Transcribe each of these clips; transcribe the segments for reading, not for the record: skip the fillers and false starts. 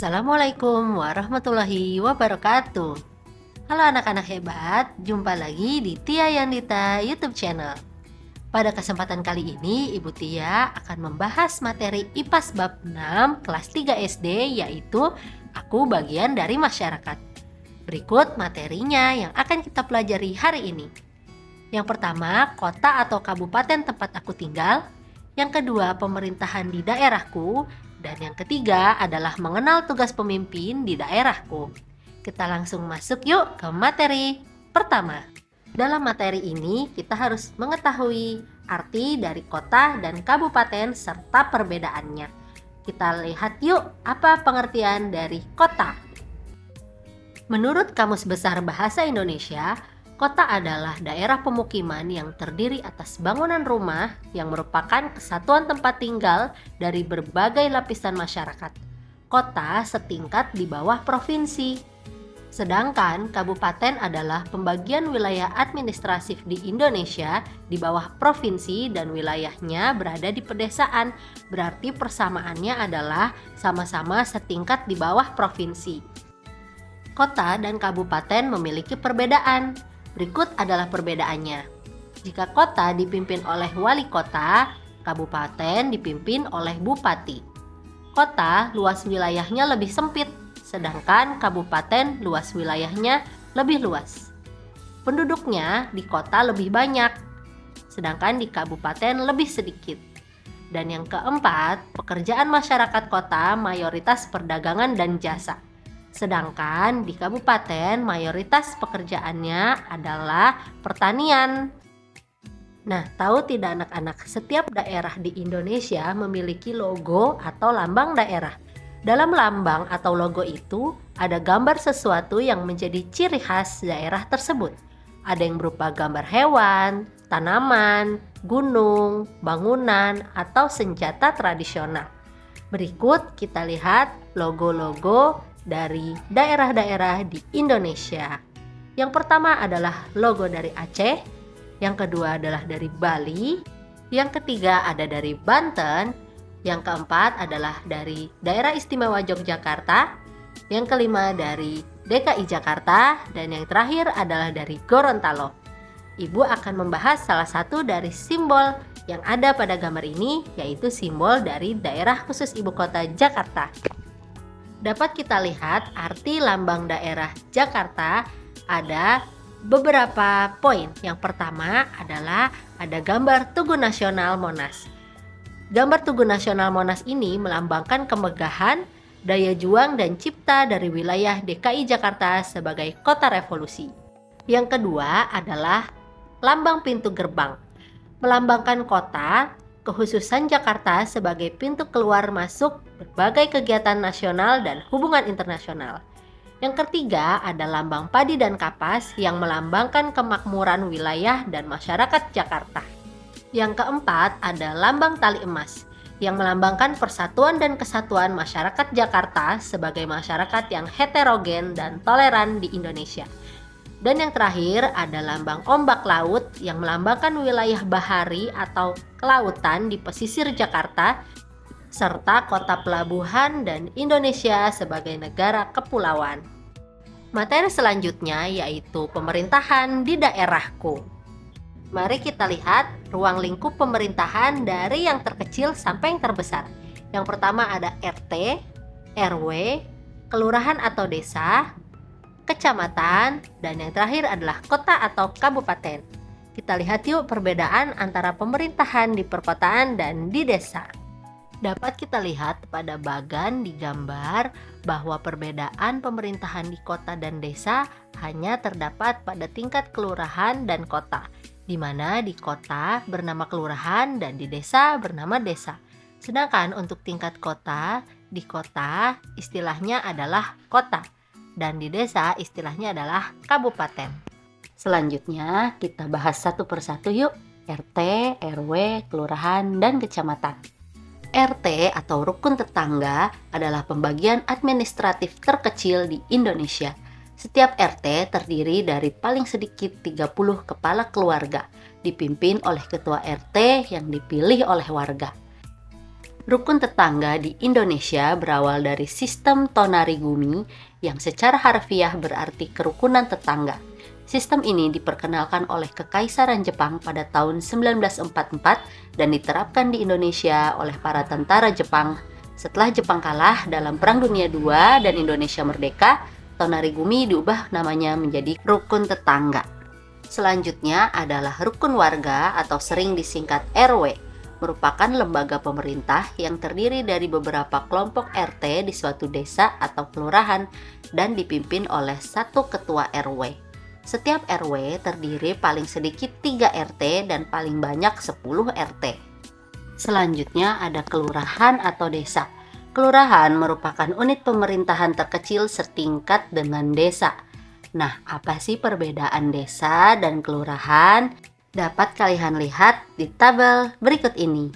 Assalamualaikum warahmatullahi wabarakatuh. Halo anak-anak hebat, jumpa lagi di Tia Yandita YouTube channel. Pada kesempatan kali ini, Ibu Tia akan membahas materi IPAS bab 6 kelas 3 SD, yaitu Aku Bagian dari Masyarakat. Berikut materinya yang akan kita pelajari hari ini. Yang pertama, kota atau kabupaten tempat aku tinggal. Yang kedua, pemerintahan di daerahku. Dan yang ketiga adalah mengenal tugas pemimpin di daerahku. Kita langsung masuk yuk ke materi pertama. Dalam materi ini kita harus mengetahui arti dari kota dan kabupaten serta perbedaannya. Kita lihat yuk apa pengertian dari kota. Menurut Kamus Besar Bahasa Indonesia, kota adalah daerah pemukiman yang terdiri atas bangunan rumah yang merupakan kesatuan tempat tinggal dari berbagai lapisan masyarakat. Kota setingkat di bawah provinsi. Sedangkan kabupaten adalah pembagian wilayah administratif di Indonesia di bawah provinsi dan wilayahnya berada di pedesaan. Berarti persamaannya adalah sama-sama setingkat di bawah provinsi. Kota dan kabupaten memiliki perbedaan. Berikut adalah perbedaannya. Jika kota dipimpin oleh wali kota, kabupaten dipimpin oleh bupati. Kota luas wilayahnya lebih sempit, sedangkan kabupaten luas wilayahnya lebih luas. Penduduknya di kota lebih banyak, sedangkan di kabupaten lebih sedikit. Dan yang keempat, pekerjaan masyarakat kota mayoritas perdagangan dan jasa. Sedangkan di kabupaten mayoritas pekerjaannya adalah pertanian. Nah, tahu tidak anak-anak, setiap daerah di Indonesia memiliki logo atau lambang daerah. Dalam lambang atau logo itu ada gambar sesuatu yang menjadi ciri khas daerah tersebut. Ada yang berupa gambar hewan, tanaman, gunung, bangunan, atau senjata tradisional. Berikut kita lihat logo-logo dari daerah-daerah di Indonesia. Yang pertama adalah logo dari Aceh, yang kedua adalah dari Bali, yang ketiga ada dari Banten, yang keempat adalah dari Daerah Istimewa Yogyakarta, yang kelima dari DKI Jakarta, dan yang terakhir adalah dari Gorontalo. Ibu akan membahas salah satu dari simbol yang ada pada gambar ini, yaitu simbol dari daerah khusus ibu kota Jakarta. Dapat kita lihat arti lambang daerah Jakarta ada beberapa poin. Yang pertama adalah ada gambar Tugu Nasional Monas. Gambar Tugu Nasional Monas ini melambangkan kemegahan, daya juang dan cipta dari wilayah DKI Jakarta sebagai kota revolusi. Yang kedua adalah lambang pintu gerbang, melambangkan kota, kekhususan Jakarta sebagai pintu keluar masuk berbagai kegiatan nasional dan hubungan internasional. Yang ketiga ada lambang padi dan kapas yang melambangkan kemakmuran wilayah dan masyarakat Jakarta. Yang keempat ada lambang tali emas yang melambangkan persatuan dan kesatuan masyarakat Jakarta sebagai masyarakat yang heterogen dan toleran di Indonesia. Dan yang terakhir ada lambang ombak laut yang melambangkan wilayah bahari atau kelautan di pesisir Jakarta serta kota pelabuhan dan Indonesia sebagai negara kepulauan. Materi selanjutnya yaitu pemerintahan di daerahku. Mari kita lihat ruang lingkup pemerintahan dari yang terkecil sampai yang terbesar. Yang pertama ada RT, RW, kelurahan atau desa, kecamatan, dan yang terakhir adalah kota atau kabupaten. Kita lihat yuk perbedaan antara pemerintahan di perkotaan dan di desa. Dapat kita lihat pada bagan di gambar bahwa perbedaan pemerintahan di kota dan desa hanya terdapat pada tingkat kelurahan dan kota, di mana di kota bernama kelurahan dan di desa bernama desa. Sedangkan untuk tingkat kota, di kota istilahnya adalah kota, dan di desa istilahnya adalah kabupaten. Selanjutnya kita bahas satu persatu yuk, RT, RW, kelurahan, dan kecamatan. RT atau rukun tetangga adalah pembagian administratif terkecil di Indonesia. Setiap RT terdiri dari paling sedikit 30 kepala keluarga, dipimpin oleh ketua RT yang dipilih oleh warga. Rukun tetangga di Indonesia berawal dari sistem Tonarigumi yang secara harfiah berarti kerukunan tetangga. Sistem ini diperkenalkan oleh Kekaisaran Jepang pada tahun 1944 dan diterapkan di Indonesia oleh para tentara Jepang. Setelah Jepang kalah dalam Perang Dunia II dan Indonesia merdeka, Tonarigumi diubah namanya menjadi rukun tetangga. Selanjutnya adalah rukun warga atau sering disingkat RW, merupakan lembaga pemerintah yang terdiri dari beberapa kelompok RT di suatu desa atau kelurahan dan dipimpin oleh satu ketua RW. Setiap RW terdiri paling sedikit 3 RT dan paling banyak 10 RT. Selanjutnya ada kelurahan atau desa. Kelurahan merupakan unit pemerintahan terkecil setingkat dengan desa. Nah, apa sih perbedaan desa dan kelurahan? Dapat kalian lihat di tabel berikut ini.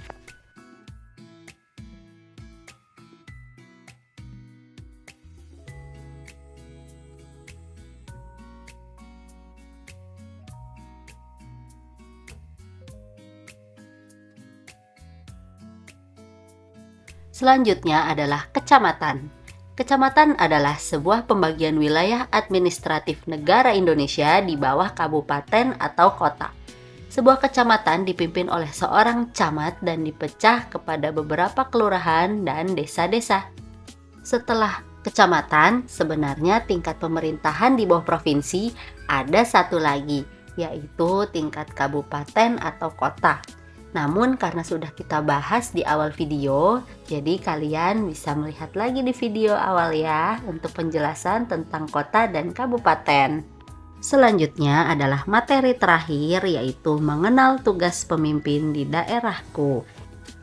Selanjutnya adalah kecamatan. Kecamatan adalah sebuah pembagian wilayah administratif negara Indonesia di bawah kabupaten atau kota. Sebuah kecamatan dipimpin oleh seorang camat dan dipecah kepada beberapa kelurahan dan desa-desa. Setelah kecamatan, sebenarnya tingkat pemerintahan di bawah provinsi ada satu lagi, yaitu tingkat kabupaten atau kota. Namun karena sudah kita bahas di awal video, jadi kalian bisa melihat lagi di video awal ya untuk penjelasan tentang kota dan kabupaten. Selanjutnya adalah materi terakhir, yaitu mengenal tugas pemimpin di daerahku.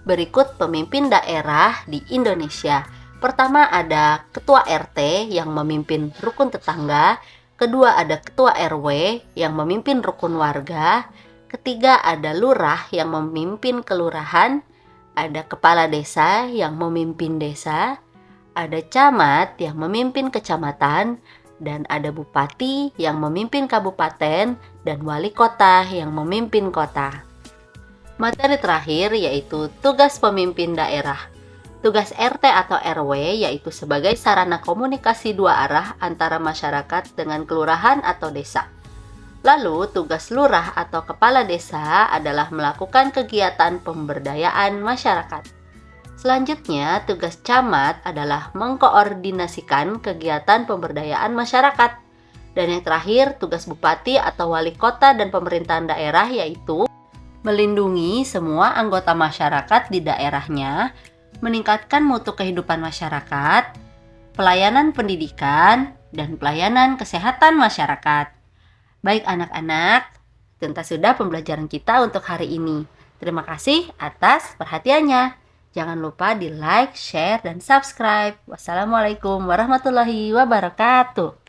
Berikut pemimpin daerah di Indonesia. Pertama ada ketua RT yang memimpin rukun tetangga, kedua ada ketua RW yang memimpin rukun warga, ketiga ada lurah yang memimpin kelurahan, ada kepala desa yang memimpin desa, ada camat yang memimpin kecamatan, dan ada bupati yang memimpin kabupaten dan wali kota yang memimpin kota. Materi terakhir yaitu tugas pemimpin daerah. Tugas RT atau RW yaitu sebagai sarana komunikasi dua arah antara masyarakat dengan kelurahan atau desa. Lalu, tugas lurah atau kepala desa adalah melakukan kegiatan pemberdayaan masyarakat. Selanjutnya, tugas camat adalah mengkoordinasikan kegiatan pemberdayaan masyarakat. Dan yang terakhir, tugas bupati atau wali kota dan pemerintahan daerah yaitu melindungi semua anggota masyarakat di daerahnya, meningkatkan mutu kehidupan masyarakat, pelayanan pendidikan, dan pelayanan kesehatan masyarakat. Baik anak-anak, tuntas sudah pembelajaran kita untuk hari ini. Terima kasih atas perhatiannya. Jangan lupa di like, share, dan subscribe. Wassalamualaikum warahmatullahi wabarakatuh.